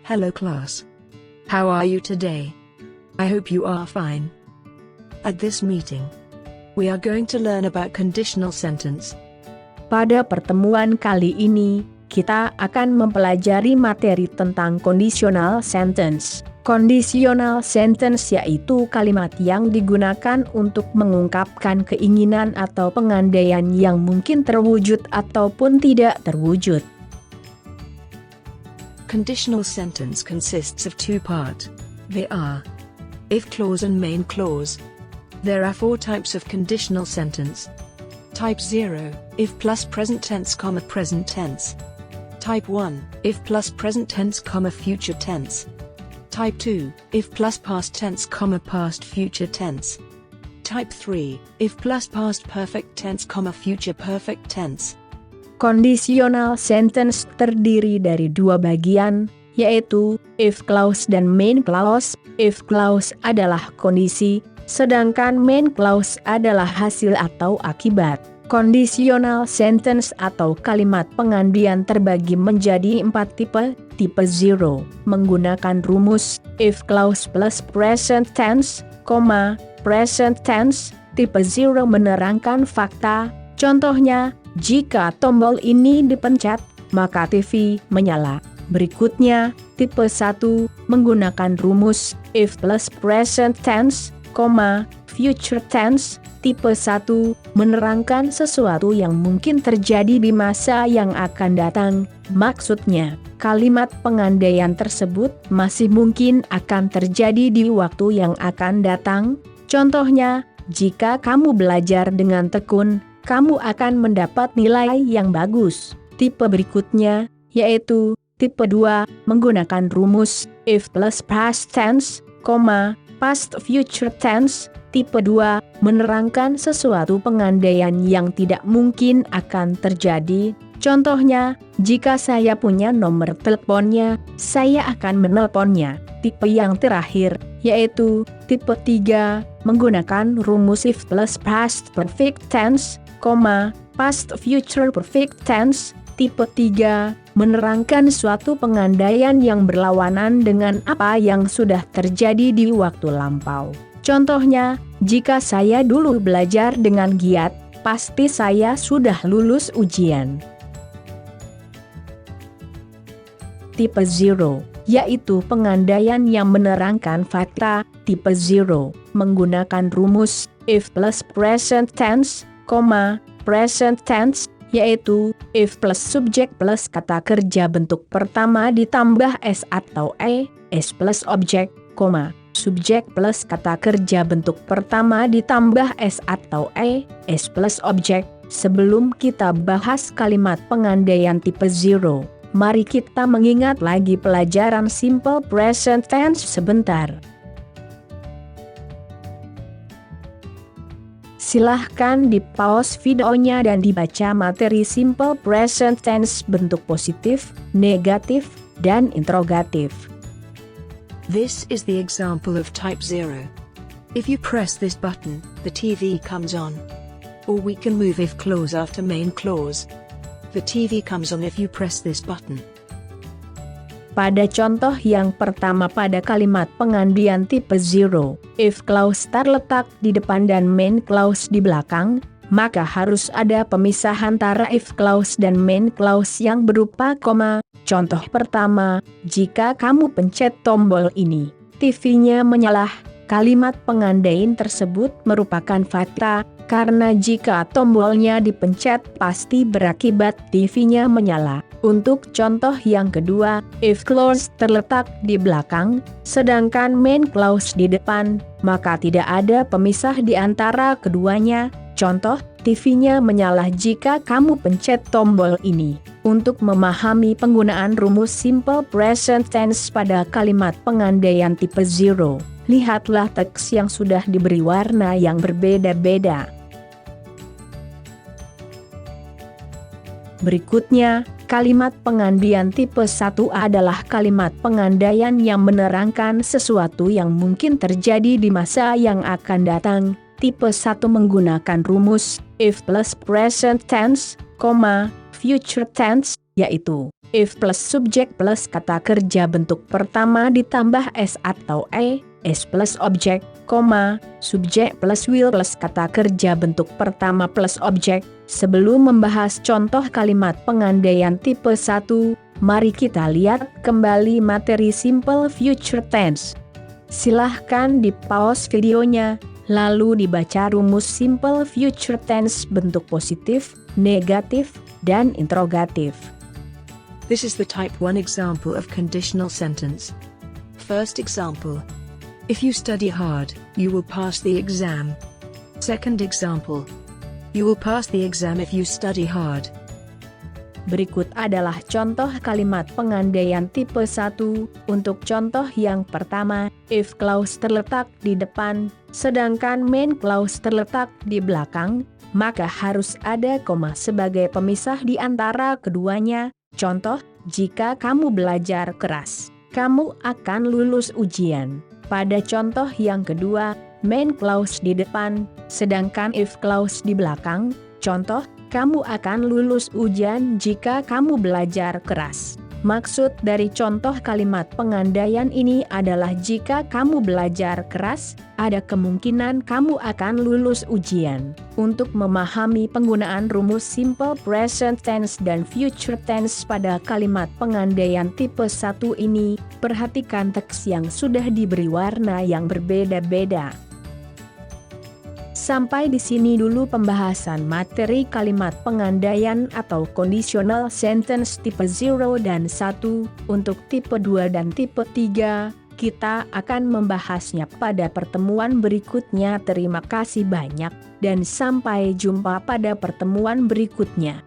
Hello class. How are you today? I hope you are fine. At this meeting, we are going to learn about conditional sentence. Pada pertemuan kali ini, kita akan mempelajari materi tentang conditional sentence. Conditional sentence yaitu kalimat yang digunakan untuk mengungkapkan keinginan atau pengandaian yang mungkin terwujud ataupun tidak terwujud. Conditional sentence consists of two parts. They are if clause and main clause. There are four types of conditional sentence. Type 0, if plus present tense, present tense. Type 1, if plus present tense, future tense. Type 2, if plus past tense, past future tense. Type 3, if plus past perfect tense, future perfect tense. Conditional sentence terdiri dari dua bagian, yaitu if clause dan main clause. If clause adalah kondisi, sedangkan main clause adalah hasil atau akibat. Conditional sentence atau kalimat pengandaian terbagi menjadi 4 tipe. Tipe 0, menggunakan rumus if clause plus present tense, present tense. Tipe 0 menerangkan fakta, contohnya, jika tombol ini dipencet, maka TV menyala. Berikutnya, tipe 1, menggunakan rumus if plus present tense, future tense. Tipe 1, menerangkan sesuatu yang mungkin terjadi di masa yang akan datang. Maksudnya, kalimat pengandaian tersebut masih mungkin akan terjadi di waktu yang akan datang. Contohnya, jika kamu belajar dengan tekun, kamu akan mendapat nilai yang bagus. Tipe berikutnya, yaitu tipe 2, menggunakan rumus if plus past tense, past future tense. Tipe 2, menerangkan sesuatu pengandaian yang tidak mungkin akan terjadi. Contohnya, jika saya punya nomor teleponnya, saya akan menelponnya. Tipe yang terakhir, yaitu tipe 3, menggunakan rumus if plus past perfect tense, past future perfect tense. Tipe 3, menerangkan suatu pengandaian yang berlawanan dengan apa yang sudah terjadi di waktu lampau. Contohnya, jika saya dulu belajar dengan giat, pasti saya sudah lulus ujian. Tipe 0, yaitu pengandaian yang menerangkan fakta. Tipe 0, menggunakan rumus if plus present tense, present tense, yaitu if plus subjek plus kata kerja bentuk pertama ditambah s atau s plus objek, subjek plus kata kerja bentuk pertama ditambah s atau s plus objek. Sebelum kita bahas kalimat pengandaian tipe 0, mari kita mengingat lagi pelajaran simple present tense sebentar. Silahkan di-pause videonya dan dibaca materi simple present tense bentuk positif, negatif, dan interrogatif. This is the example of type 0. If you press this button, the TV comes on. Or we can move if clause after main clause. The TV comes on if you press this button. Pada contoh yang pertama pada kalimat pengandaian tipe 0, if clause terletak di depan dan main clause di belakang, maka harus ada pemisah antara if clause dan main clause yang berupa koma. Contoh pertama, jika kamu pencet tombol ini, TV-nya menyala. Kalimat pengandaian tersebut merupakan fakta, karena jika tombolnya dipencet pasti berakibat TV-nya menyala. Untuk contoh yang kedua, if clause terletak di belakang, sedangkan main clause di depan, maka tidak ada pemisah di antara keduanya. Contoh, TV-nya menyala jika kamu pencet tombol ini. Untuk memahami penggunaan rumus simple present tense pada kalimat pengandaian tipe 0, lihatlah teks yang sudah diberi warna yang berbeda-beda. Berikutnya, kalimat pengandaian tipe 1 adalah kalimat pengandaian yang menerangkan sesuatu yang mungkin terjadi di masa yang akan datang. Tipe 1 menggunakan rumus if plus present tense, future tense, yaitu if plus subjek plus kata kerja bentuk pertama ditambah s atau s plus objek, subjek plus will plus kata kerja bentuk pertama plus objek. Sebelum membahas contoh kalimat pengandaian tipe 1, mari kita lihat kembali materi simple future tense. Silahkan di pause videonya, lalu dibaca rumus simple future tense bentuk positif, negatif, dan interrogatif. This is the type 1 example of conditional sentence. First example. If you study hard, you will pass the exam. Second example. You will pass the exam if you study hard. Berikut adalah contoh kalimat pengandaian tipe 1. Untuk contoh yang pertama, if clause terletak di depan, sedangkan main clause terletak di belakang, maka harus ada koma sebagai pemisah di antara keduanya. Contoh, jika kamu belajar keras, kamu akan lulus ujian. Pada contoh yang kedua, main clause di depan, sedangkan if clause di belakang. Contoh, kamu akan lulus ujian jika kamu belajar keras. Maksud dari contoh kalimat pengandaian ini adalah jika kamu belajar keras, ada kemungkinan kamu akan lulus ujian. Untuk memahami penggunaan rumus simple present tense dan future tense pada kalimat pengandaian tipe 1 ini, perhatikan teks yang sudah diberi warna yang berbeda-beda. Sampai di sini dulu pembahasan materi kalimat pengandaian atau conditional sentence tipe 0 dan 1. Untuk tipe 2 dan tipe 3, kita akan membahasnya pada pertemuan berikutnya. Terima kasih banyak, dan sampai jumpa pada pertemuan berikutnya.